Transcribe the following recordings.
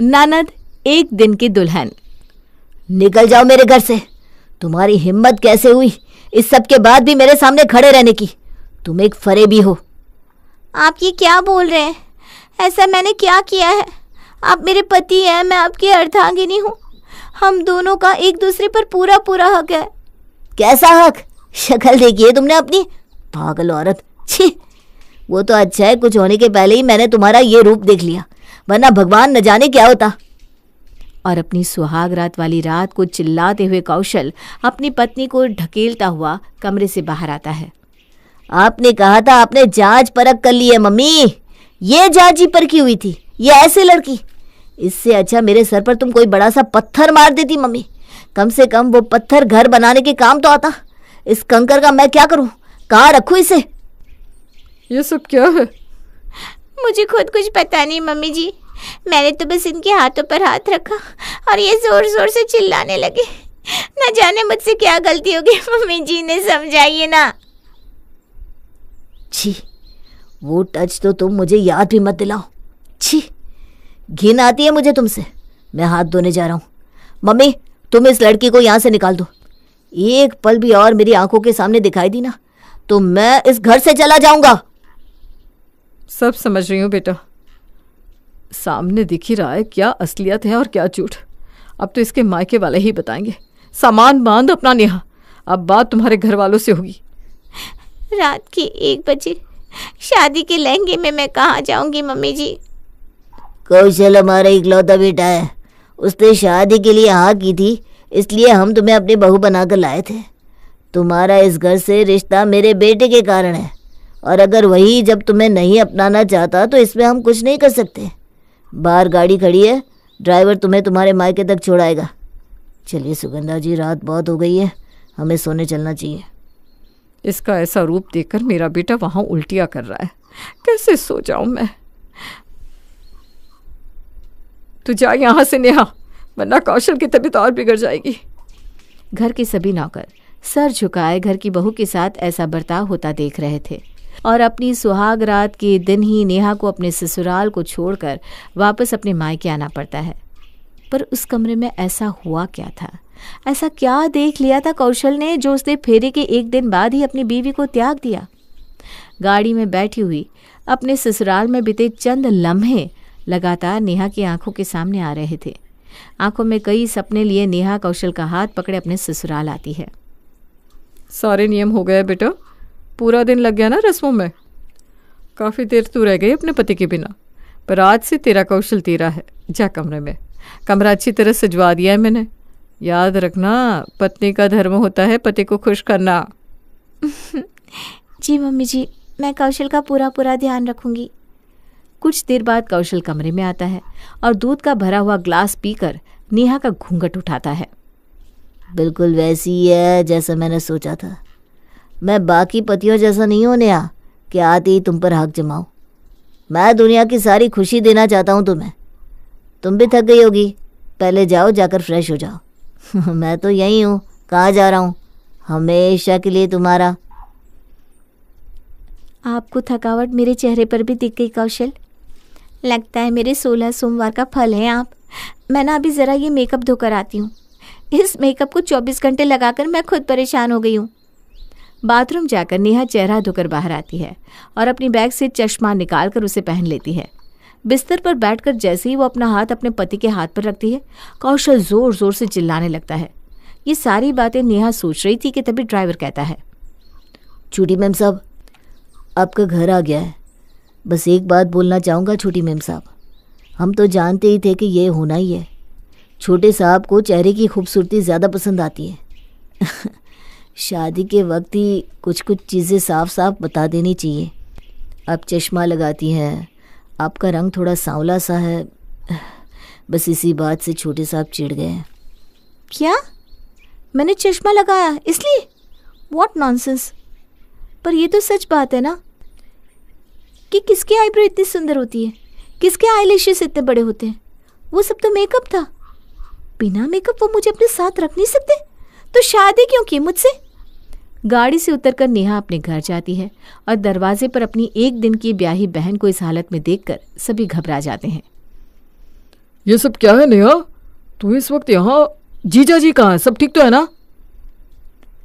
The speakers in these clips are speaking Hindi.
ननद एक दिन की दुल्हन। निकल जाओ मेरे घर से। तुम्हारी हिम्मत कैसे हुई इस सब के बाद भी मेरे सामने खड़े रहने की? तुम एक फरेबी हो। आप ये क्या बोल रहे हैं? ऐसा मैंने क्या किया है? आप मेरे पति हैं, मैं आपकी अर्धांगिनी हूँ। हम दोनों का एक दूसरे पर पूरा पूरा हक है। कैसा हक? शक्ल देखी है तुमने अपनी? पागल औरत, छी। वो तो अच्छा है कुछ होने के पहले ही मैंने तुम्हारा ये रूप देख लिया, वरना भगवान न जाने क्या होता। और अपनी सुहाग रात वाली रात को चिल्लाते हुए कौशल अपनी पत्नी को ढकेलता हुआ कमरे से बाहर आता है। आपने कहा था आपने जांच परख कर ली है मम्मी। ये जांच ही परखी हुई थी, ये ऐसे लड़की। इससे अच्छा मेरे सर पर तुम कोई बड़ा सा पत्थर मार देती मम्मी। कम से कम वो पत्थर घर बनाने के काम तो आता। इस कंकर का मैं क्या करूं? कहाँ रखूं इसे? ये सब क्या है? मुझे खुद कुछ पता नहीं मम्मी जी। मैंने तो बस इनके हाथों पर हाथ रखा और ये जोर जोर से चिल्लाने लगे। न जाने मुझसे क्या गलती होगी। मम्मी जी ने समझाइए ना। छी, वो टच तो तुम मुझे याद भी मत दिलाओ। छी, घिन आती है मुझे तुमसे। मैं हाथ धोने जा रहा हूँ। मम्मी, तुम इस लड़की को यहाँ से निकाल दो। एक पल भी और मेरी आंखों के सामने दिखाई दी ना तो मैं इस घर से चला जाऊंगा। सब समझ रही हूँ बेटा, सामने दिख ही रहा है क्या असलियत है और क्या झूठ। अब तो इसके मायके वाले ही बताएंगे। सामान बांध अपना नेहा, अब बात तुम्हारे घर वालों से होगी। रात के 1 बजे शादी के लहंगे में मैं कहाँ जाऊंगी मम्मी जी? कौशल हमारा इकलौता बेटा है। उसने शादी के लिए हाँ की थी, इसलिए हम तुम्हें अपनी बहू बनाकर लाए थे। तुम्हारा इस घर से रिश्ता मेरे बेटे के कारण है, और अगर वही जब तुम्हें नहीं अपनाना चाहता तो इसमें हम कुछ नहीं कर सकते। बाहर गाड़ी खड़ी है, ड्राइवर तुम्हें तुम्हारे मायके तक छोड़ाएगा। चलिए सुगंधा जी, रात बहुत हो गई है, हमें सोने चलना चाहिए। इसका ऐसा रूप देखकर मेरा बेटा वहाँ उल्टियाँ कर रहा है, कैसे सो जाऊँ मैं? तू जा यहाँ से नेहा, वरना कौशल की तबीयत और बिगड़ जाएगी। घर के सभी नौकर सर झुकाए घर की बहू के साथ ऐसा बर्ताव होता देख रहे थे और अपनी सुहाग रात के दिन ही नेहा को अपने ससुराल को छोड़कर वापस अपने मायके आना पड़ता है। पर उस कमरे में ऐसा हुआ क्या था? ऐसा क्या देख लिया था कौशल ने जो उसने फेरे के 1 दिन बाद ही अपनी बीवी को त्याग दिया? गाड़ी में बैठी हुई अपने ससुराल में बीते चंद लम्हे लगातार नेहा की आंखों के सामने आ रहे थे। आंखों में कई सपने लिए नेहा कौशल का हाथ पकड़े अपने ससुराल आती है। सारे नियम हो गए बेटा, पूरा दिन लग गया ना रस्मों में। काफ़ी देर तू रह गई अपने पति के बिना, पर आज से तेरा कौशल तेरा है। जा कमरे में, कमरा अच्छी तरह सजवा दिया है मैंने। याद रखना, पत्नी का धर्म होता है पति को खुश करना। जी मम्मी जी, मैं कौशल का पूरा पूरा ध्यान रखूंगी। कुछ देर बाद कौशल कमरे में आता है और दूध का भरा हुआ ग्लास पीकर नेहा का घूंघट उठाता है। बिल्कुल वैसी ही है जैसा मैंने सोचा था। मैं बाकी पतियों जैसा नहीं हूं नेहा कि आते ही तुम पर हक जमाऊं। मैं दुनिया की सारी खुशी देना चाहता हूं तुम्हें। तुम भी थक गई होगी, पहले जाओ, जाकर फ्रेश हो जाओ। मैं तो यही हूँ, कहाँ जा रहा हूँ? हमेशा के लिए तुम्हारा। आपको थकावट मेरे चेहरे पर भी दिख गई कौशल। लगता है मेरे 16 सोमवार का फल है आप। मैं ना अभी ज़रा ये मेकअप धोकर आती हूँ। इस मेकअप को 24 घंटे लगाकर मैं खुद परेशान हो गई हूँ। बाथरूम जाकर नेहा चेहरा धोकर बाहर आती है और अपनी बैग से चश्मा निकालकर उसे पहन लेती है। बिस्तर पर बैठकर जैसे ही वो अपना हाथ अपने पति के हाथ पर रखती है, कौशल जोर जोर से चिल्लाने लगता है। ये सारी बातें नेहा सोच रही थी कि तभी ड्राइवर कहता है, छोटी मैम साहब, आपका घर आ गया है। बस एक बात बोलना चाहूँगा छोटी मैम साहब, हम तो जानते ही थे कि ये होना ही है। छोटे साहब को चेहरे की खूबसूरती ज़्यादा पसंद आती है। शादी के वक्त ही कुछ कुछ चीज़ें साफ साफ बता देनी चाहिए। आप चश्मा लगाती हैं, आपका रंग थोड़ा सांवला सा है। बस इसी बात से छोटे साहब चिढ़ गए हैं। क्या? मैंने चश्मा लगाया इसलिए? What nonsense. पर ये तो सच बात है ना कि किसकी आईब्रो इतनी सुंदर होती है, किसके आईलैशेस इतने बड़े होते हैं। वो सब तो मेकअप था। बिना मेकअप वो मुझे अपने साथ रख नहीं सकते, तो शादी क्यों की मुझसे? गाड़ी से उतरकर नेहा अपने घर जाती है और दरवाजे पर अपनी 1 दिन की ब्याही बहन को इस हालत में देखकर सभी घबरा जाते हैं। ये सब क्या है नेहा? तू इस वक्त यहाँ? जीजा जी कहाँ है? सब ठीक तो है ना?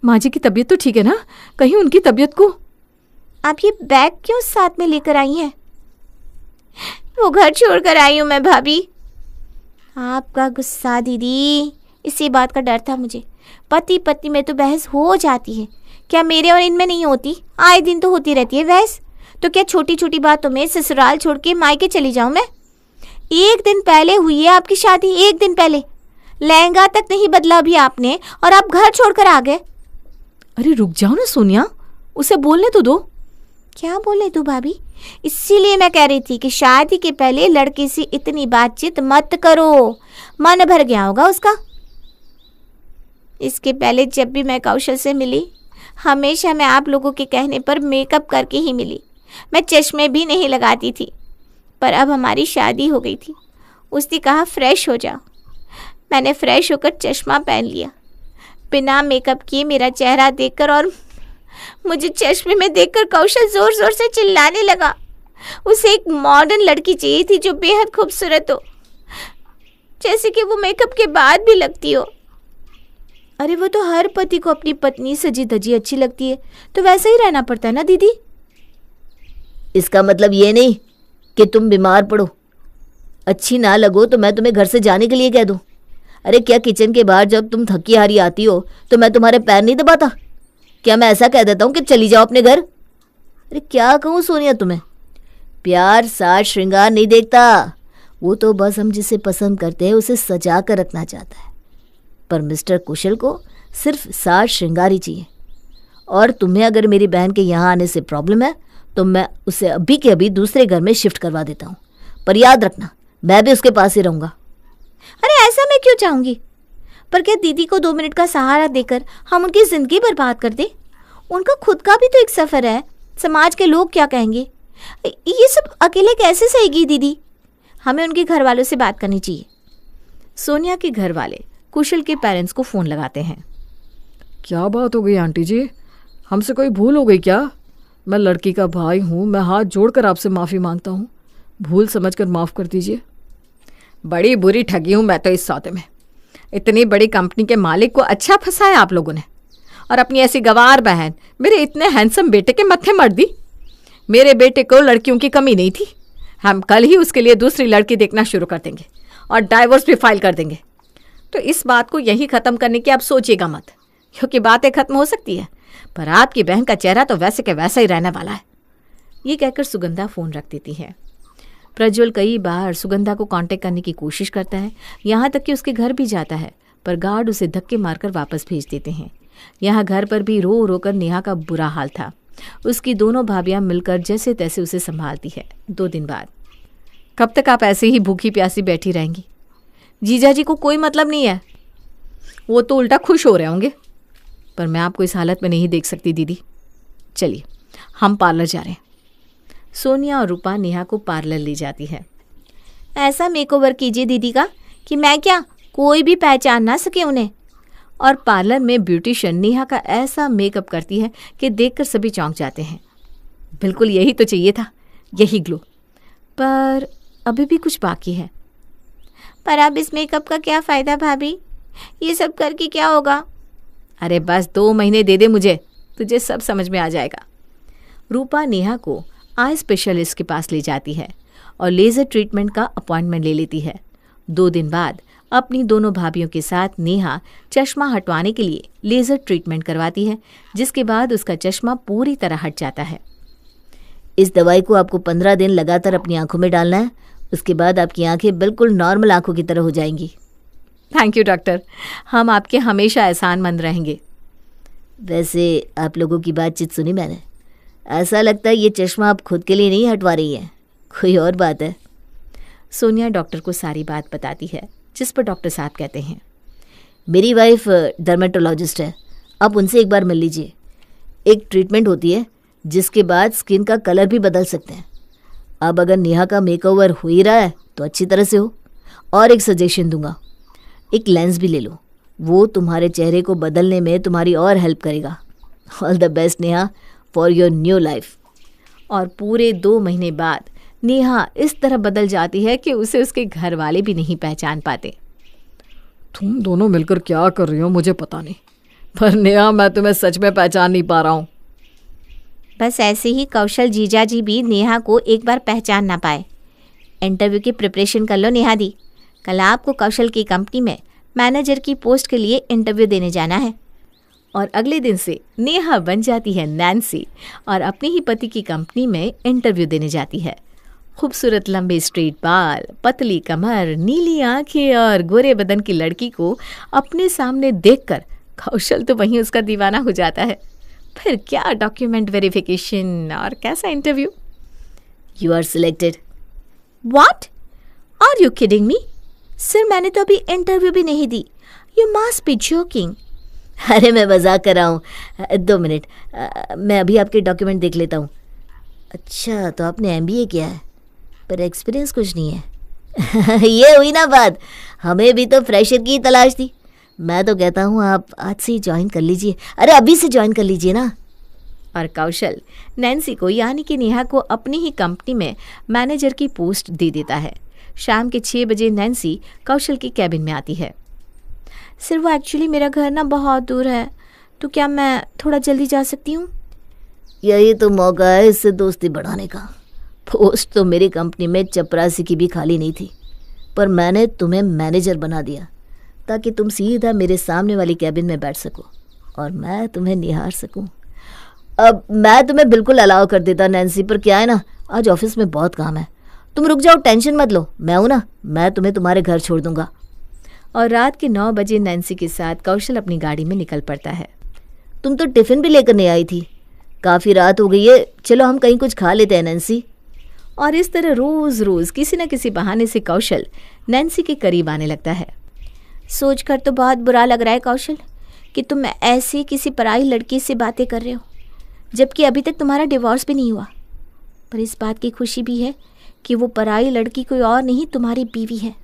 माँ जी की तबीयत तो ठीक है ना? कहीं उनकी तबीयत को। आप ये बैग क्यों साथ में लेकर आई हैं? वो घर छोड़कर आई हूँ मैं भाभी। आपका गुस्सा दीदी, इसी बात का डर था मुझे। पति पत्नी में तो बहस हो जाती है, क्या मेरे और इनमें नहीं होती? आए दिन तो होती रहती है बहस। तो क्या छोटी छोटी बातों में ससुराल छोड़ के मायके चली जाऊं मैं? एक दिन पहले हुई है आपकी शादी, एक दिन पहले। लहंगा तक नहीं बदला अभी आपने और आप घर छोड़कर आ गए। अरे रुक जाओ ना सोनिया, उसे बोलने तो दो। क्या बोले तू भाभी? इसीलिए मैं कह रही थी कि शादी के पहले लड़के से इतनी बातचीत मत करो, मन भर गया होगा उसका। इसके पहले जब भी मैं कौशल से मिली, हमेशा मैं आप लोगों के कहने पर मेकअप करके ही मिली। मैं चश्मे भी नहीं लगाती थी, पर अब हमारी शादी हो गई थी। उसने कहा फ्रेश हो जाओ। मैंने फ्रेश होकर चश्मा पहन लिया, बिना मेकअप किए मेरा चेहरा देखकर, और मुझे चश्मे में देखकर कौशल जोर जोर से चिल्लाने लगा। उसे एक मॉडर्न लड़की चाहिए थी जो बेहद खूबसूरत हो, जैसे कि वो मेकअप के बाद भी लगती हो। अरे वो तो हर पति को अपनी पत्नी सजी धजी अच्छी लगती है, तो वैसा ही रहना पड़ता है ना दीदी। इसका मतलब ये नहीं कि तुम बीमार पड़ो, अच्छी ना लगो तो मैं तुम्हें घर से जाने के लिए कह दूं। अरे क्या किचन के बाहर जब तुम थकी हारी आती हो तो मैं तुम्हारे पैर नहीं दबाता? क्या मैं ऐसा कह देता हूँ कि चली जाओ अपने घर? अरे क्या कहूँ सोनिया तुम्हें, प्यार साज श्रृंगार नहीं देखता। वो तो बस हम जिसे पसंद करते हैं उसे सजा कर रखना चाहता है, पर मिस्टर कुशल को सिर्फ साज श्रृंगार ही चाहिए। और तुम्हें अगर मेरी बहन के यहाँ आने से प्रॉब्लम है तो मैं उसे अभी के अभी दूसरे घर में शिफ्ट करवा देता हूँ, पर याद रखना मैं भी उसके पास ही रहूँगा। अरे ऐसा मैं क्यों चाहूँगी? पर क्या दीदी को 2 मिनट का सहारा देकर हम उनकी ज़िंदगी बर्बाद कर दें? उनका खुद का भी तो एक सफ़र है। समाज के लोग क्या कहेंगे? ये सब अकेले कैसे सहेगी दीदी? हमें उनके घर वालों से बात करनी चाहिए। सोनिया के घर वाले कुशल के पेरेंट्स को फ़ोन लगाते हैं। क्या बात हो गई आंटी जी? हमसे कोई भूल हो गई क्या? मैं लड़की का भाई हूँ, मैं हाथ जोड़कर आपसे माफ़ी मांगता हूँ, भूल समझकर माफ़ कर दीजिए। बड़ी बुरी ठगी हूँ मैं तो इस सौदे में। इतनी बड़ी कंपनी के मालिक को अच्छा फंसाया आप लोगों ने, और अपनी ऐसी गंवार बहन मेरे इतने हैंडसम बेटे के मत्थे मर दी। मेरे बेटे को लड़कियों की कमी नहीं थी। हम कल ही उसके लिए दूसरी लड़की देखना शुरू कर देंगे और डाइवोर्स भी फाइल कर देंगे। तो इस बात को यही ख़त्म करने की आप सोचिएगा मत, क्योंकि बातें ख़त्म हो सकती है पर आपकी बहन का चेहरा तो वैसे के वैसा ही रहने वाला है। ये कहकर सुगंधा फ़ोन रख देती है। प्रज्वल कई बार सुगंधा को कांटेक्ट करने की कोशिश करता है, यहाँ तक कि उसके घर भी जाता है, पर गार्ड उसे धक्के मारकर वापस भेज देते हैं। यहाँ घर पर भी रो रो कर नेहा का बुरा हाल था। उसकी दोनों भाभियाँ मिलकर जैसे तैसे उसे संभालती है। 2 दिन बाद, कब तक आप ऐसे ही भूखी प्यासी बैठी रहेंगी? जीजा जी को कोई मतलब नहीं है, वो तो उल्टा खुश हो रहे होंगे, पर मैं आपको इस हालत में नहीं देख सकती दीदी। चलिए हम पार्लर जा रहे हैं। सोनिया और रूपा नेहा को पार्लर ले जाती है। ऐसा मेकओवर कीजिए दीदी का कि मैं क्या कोई भी पहचान ना सके उन्हें। और पार्लर में ब्यूटिशियन नेहा का ऐसा मेकअप करती है कि देखकर सभी चौंक जाते हैं। बिल्कुल यही तो चाहिए था, यही ग्लो। पर अभी भी कुछ बाकी है। पर अब इस मेकअप का क्या फ़ायदा भाभी? ये सब करके क्या होगा? अरे बस 2 महीने दे दे मुझे, तुझे सब समझ में आ जाएगा। रूपा नेहा को आई स्पेशलिस्ट के पास ले जाती है और लेज़र ट्रीटमेंट का अपॉइंटमेंट ले लेती है। 2 दिन बाद अपनी दोनों भाभियों के साथ नेहा चश्मा हटवाने के लिए लेज़र ट्रीटमेंट करवाती है, जिसके बाद उसका चश्मा पूरी तरह हट जाता है। इस दवाई को आपको 15 दिन लगातार अपनी आंखों में डालना है, उसके बाद आपकी आंखें बिल्कुल नॉर्मल आंखों की तरह हो जाएंगी। थैंक यू डॉक्टर, हम आपके हमेशा एहसानमंद रहेंगे। वैसे आप लोगों की बातचीत सुनी मैंने, ऐसा लगता है ये चश्मा आप खुद के लिए नहीं हटवा रही हैं, कोई और बात है। सोनिया डॉक्टर को सारी बात बताती है, जिस पर डॉक्टर साहब कहते हैं, मेरी वाइफ डर्मेटोलॉजिस्ट है, आप उनसे एक बार मिल लीजिए। एक ट्रीटमेंट होती है जिसके बाद स्किन का कलर भी बदल सकते हैं। अब अगर नेहा का मेकओवर हो ही रहा है तो अच्छी तरह से हो। और एक सजेशन दूंगा, एक लेंस भी ले लो, वो तुम्हारे चेहरे को बदलने में तुम्हारी और हेल्प करेगा। All the best Neha for your new life. और पूरे 2 महीने बाद नेहा इस तरह बदल जाती है कि उसे उसके घर वाले भी नहीं पहचान पाते। तुम दोनों मिलकर क्या कर रही हो मुझे पता नहीं, पर नेहा मैं तुम्हें सच में पहचान नहीं पा रहा हूँ। बस ऐसे ही कौशल जीजा जी भी नेहा को एक बार पहचान ना पाए। इंटरव्यू की प्रिपरेशन कर लो नेहा दी। कल आपको कौशल की कंपनी में मैनेजर की पोस्ट के लिए इंटरव्यू देने जाना है। और अगले दिन से नेहा बन जाती है नैन्सी और अपने ही पति की कंपनी में इंटरव्यू देने जाती है। खूबसूरत लंबे स्ट्रेट बाल, पतली कमर, नीली आंखें और गोरे बदन की लड़की को अपने सामने देखकर कौशल तो वहीं उसका दीवाना हो जाता है। फिर क्या डॉक्यूमेंट वेरिफिकेशन और कैसा interview. You are selected. What? Are you kidding me? Sir मैंने तो अभी इंटरव्यू भी नहीं दी। You must be joking. अरे मैं मजाक कर रहा हूँ, 2 मिनट, मैं अभी आपके डॉक्यूमेंट देख लेता हूँ। अच्छा, तो आपने MBA किया है पर एक्सपीरियंस कुछ नहीं है। ये हुई ना बात, हमें भी तो फ्रेशर की तलाश थी। मैं तो कहता हूँ आप आज से ही ज्वाइन कर लीजिए। अरे अभी से ज्वाइन कर लीजिए ना। और कौशल नैन्सी को यानी कि नेहा को अपनी ही कंपनी में मैनेजर की पोस्ट दे देता है। शाम के 6 बजे नैन्सी कौशल की कैबिन में आती है। सर वो एक्चुअली मेरा घर ना बहुत दूर है, तो क्या मैं थोड़ा जल्दी जा सकती हूँ? यही तो मौका है इससे दोस्ती बढ़ाने का। पोस्ट तो मेरी कंपनी में चपरासी की भी खाली नहीं थी, पर मैंने तुम्हें मैनेजर बना दिया ताकि तुम सीधा मेरे सामने वाली कैबिन में बैठ सको और मैं तुम्हें निहार सकूं। अब मैं तुम्हें बिल्कुल अलाउ कर देता नैन्सी, पर क्या है ना, आज ऑफिस में बहुत काम है। तुम रुक जाओ, टेंशन मत लो, मैं हूं ना, मैं तुम्हें तुम्हारे घर छोड़ दूंगा। और रात के 9 बजे नैन्सी के साथ कौशल अपनी गाड़ी में निकल पड़ता है। तुम तो टिफिन भी लेकर नहीं आई थी, काफ़ी रात हो गई है, चलो हम कहीं कुछ खा लेते हैं नैन्सी। और इस तरह रोज़ रोज़ किसी न किसी बहाने से कौशल नैन्सी के करीब आने लगता है। सोचकर तो बहुत बुरा लग रहा है कौशल कि तुम ऐसी किसी पराई लड़की से बातें कर रहे हो, जबकि अभी तक तुम्हारा डिवोर्स भी नहीं हुआ। पर इस बात की खुशी भी है कि वो पराई लड़की कोई और नहीं, तुम्हारी बीवी है।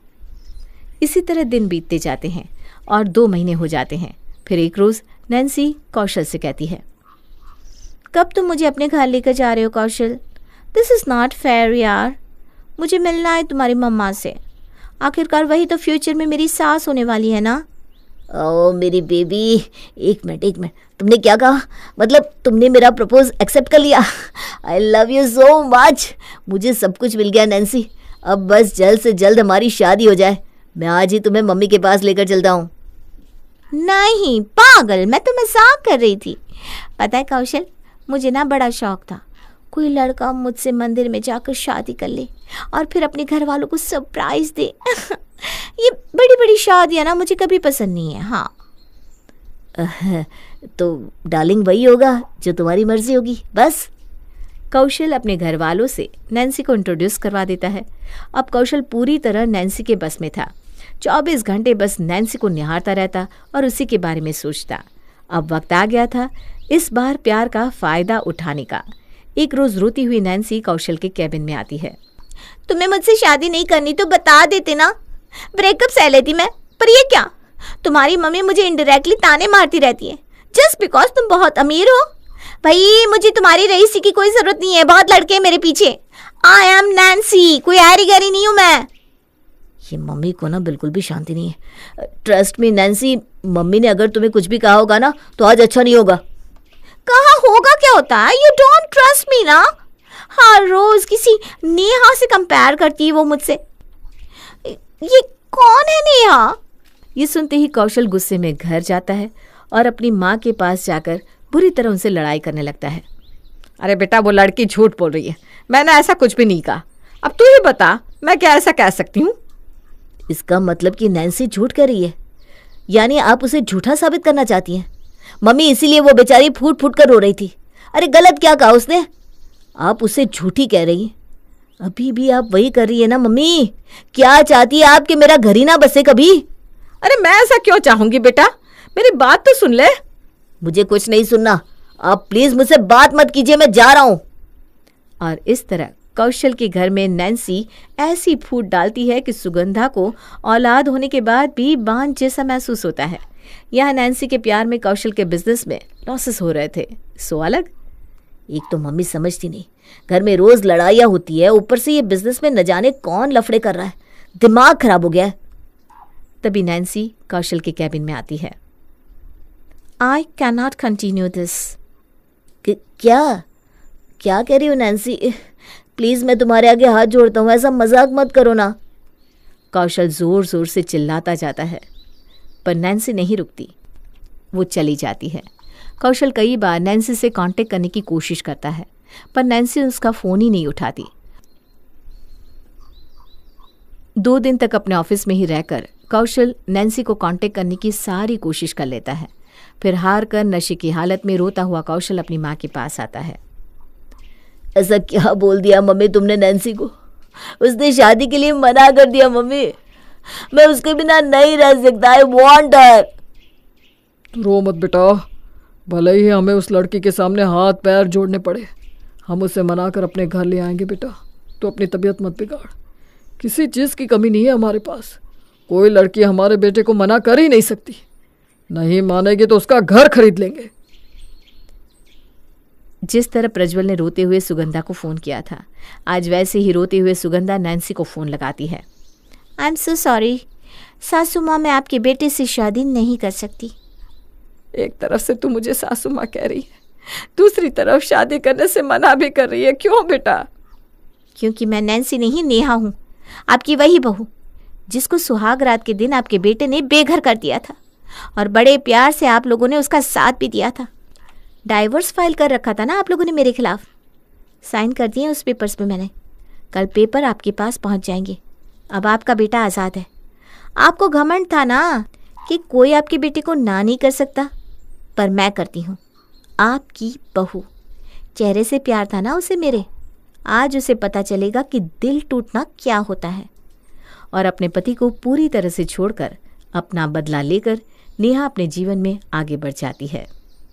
इसी तरह दिन बीतते जाते हैं और 2 महीने हो जाते हैं। फिर एक रोज़ नैन्सी कौशल से कहती है, कब तुम मुझे अपने घर लेकर जा रहे हो कौशल? दिस इज़ नॉट फेयर यार। मुझे मिलना है तुम्हारी मम्मा से। आखिरकार वही तो फ्यूचर में मेरी सास होने वाली है ना। ओ मेरी बेबी, एक मिनट, तुमने क्या कहा? मतलब तुमने मेरा प्रपोज एक्सेप्ट कर लिया? I love you so much. मुझे सब कुछ मिल गया नैन्सी, अब बस जल्द से जल्द हमारी शादी हो जाए। मैं आज ही तुम्हें मम्मी के पास लेकर चलता हूँ। नहीं पागल, मैं तो मजाक कर रही थी। पता है कौशल, मुझे ना बड़ा शौक था कोई लड़का मुझसे मंदिर में जाकर शादी कर ले और फिर अपने घर वालों को सरप्राइज दे। ये बड़ी बड़ी शादियाँ ना मुझे कभी पसंद नहीं है। हाँ तो डार्लिंग वही होगा जो तुम्हारी मर्जी होगी बस। कौशल अपने घर वालों से नैन्सी को इंट्रोड्यूस करवा देता है। अब कौशल पूरी तरह नैन्सी के बस में था। 24 घंटे बस नैन्सी को निहारता रहता और उसी के बारे में सोचता। अब वक्त आ गया था इस बार प्यार का फ़ायदा उठाने का। एक रोज़ रोती हुई नैन्सी कौशल के कैबिन में आती है। तुम्हें मुझसे शादी नहीं करनी तो बता देते ना, ब्रेकअप सह लेती मैं। पर ये क्या, तुम्हारी मम्मी मुझे इनडायरेक्टली ताने मारती रहती है जस्ट बिकॉज तुम बहुत अमीर हो। भाई मुझे तुम्हारी रईसी की कोई ज़रूरत नहीं है, बहुत लड़के हैं मेरे पीछे। आई एम नैन्सी, कोई ऐरी गैरी नहीं हूँ मैं। ये मम्मी को ना बिल्कुल भी शांति नहीं है। ट्रस्ट मी नैन्सी, मम्मी ने अगर तुम्हें कुछ भी कहा होगा ना तो आज अच्छा नहीं होगा। कहा होगा क्या होता है? यू डोंट ट्रस्ट मी ना। हर रोज किसी नेहा से कंपेयर करती है वो मुझसे। ये कौन है नेहा? ये सुनते ही कौशल गुस्से में घर जाता है और अपनी माँ के पास जाकर बुरी तरह उनसे लड़ाई करने लगता है। अरे बेटा, वो लड़की झूठ बोल रही है, मैंने ऐसा कुछ भी नहीं कहा। अब तू ही बता, मैं क्या ऐसा कह सकती हूँ? इसका मतलब कि नैन्सी झूठ कह रही है, यानी आप उसे झूठा साबित करना चाहती हैं। मम्मी इसीलिए वो बेचारी फूट फूट कर रो रही थी। अरे गलत क्या कहा उसने? आप उसे झूठी कह रही हैं। अभी भी आप वही कर रही है ना मम्मी? क्या चाहती है आप कि मेरा घर ही ना बसे कभी? अरे मैं ऐसा क्यों चाहूंगी बेटा, मेरी बात तो सुन ले। मुझे कुछ नहीं सुनना, आप प्लीज मुझसे बात मत कीजिए, मैं जा रहा हूं। और इस तरह कौशल के घर में नैन्सी ऐसी फूट डालती है कि सुगंधा को औलाद होने के बाद भी बांझ जैसा महसूस होता है। यहाँ नैन्सी के प्यार में कौशल के बिजनेस में लॉसेस हो रहे थे, सो अलग। एक तो मम्मी समझती नहीं, घर में रोज लड़ाइयाँ होती है, ऊपर से ये बिजनेस में न जाने कौन लफड़े कर रहा है, दिमाग खराब हो गया है। तभी नैन्सी कौशल के कैबिन में आती है। I can not continue this. क्या क्या कह रही हो नैन्सी? प्लीज़ मैं तुम्हारे आगे हाथ जोड़ता हूँ, ऐसा मजाक मत करो ना। कौशल जोर जोर से चिल्लाता जाता है, पर नैन्सी नहीं रुकती, वो चली जाती है। कौशल कई बार नैन्सी से कांटेक्ट करने की कोशिश करता है, पर नैन्सी उसका फ़ोन ही नहीं उठाती। 2 दिन तक अपने ऑफिस में ही रहकर कौशल नैन्सी को कांटेक्ट करने की सारी कोशिश कर लेता है। फिर हार कर नशे की हालत में रोता हुआ कौशल अपनी माँ के पास आता है। ऐसा क्या बोल दिया मम्मी तुमने नैन्सी को? उसने शादी के लिए मना कर दिया मम्मी, मैं उसके बिना नहीं रह सकता। I want her. रो मत बेटा, भले ही हमें उस लड़की के सामने हाथ पैर जोड़ने पड़े, हम उसे मना कर अपने घर ले आएंगे बेटा। तो अपनी तबीयत मत बिगाड़, किसी चीज़ की कमी नहीं है हमारे पास। कोई लड़की हमारे बेटे को मना कर ही नहीं सकती। नहीं मानेगी तो उसका घर खरीद लेंगे। जिस तरह प्रज्वल ने रोते हुए सुगंधा को फ़ोन किया था, आज वैसे ही रोते हुए सुगंधा नैन्सी को फ़ोन लगाती है। आई एम सो सॉरी सासू माँ, मैं आपके बेटे से शादी नहीं कर सकती। एक तरफ से तू मुझे सासू माँ कह रही है, दूसरी तरफ शादी करने से मना भी कर रही है। क्यों बेटा? क्योंकि मैं नैन्सी नहीं, नेहा हूँ, आपकी वही बहू जिसको सुहाग रात के दिन आपके बेटे ने बेघर कर दिया था और बड़े प्यार से आप लोगों ने उसका साथ भी दिया था। डाइवोर्स फाइल कर रखा था ना आप लोगों ने मेरे खिलाफ, साइन कर दिए उस पेपर्स पे मैंने। कल पेपर आपके पास पहुंच जाएंगे। अब आपका बेटा आज़ाद है। आपको घमंड था ना कि कोई आपके बेटे को ना नहीं कर सकता, पर मैं करती हूँ, आपकी बहू। चेहरे से प्यार था ना उसे मेरे। आज उसे पता चलेगा कि दिल टूटना क्या होता है। और अपने पति को पूरी तरह से छोड़कर अपना बदला लेकर नेहा अपने जीवन में आगे बढ़ जाती है।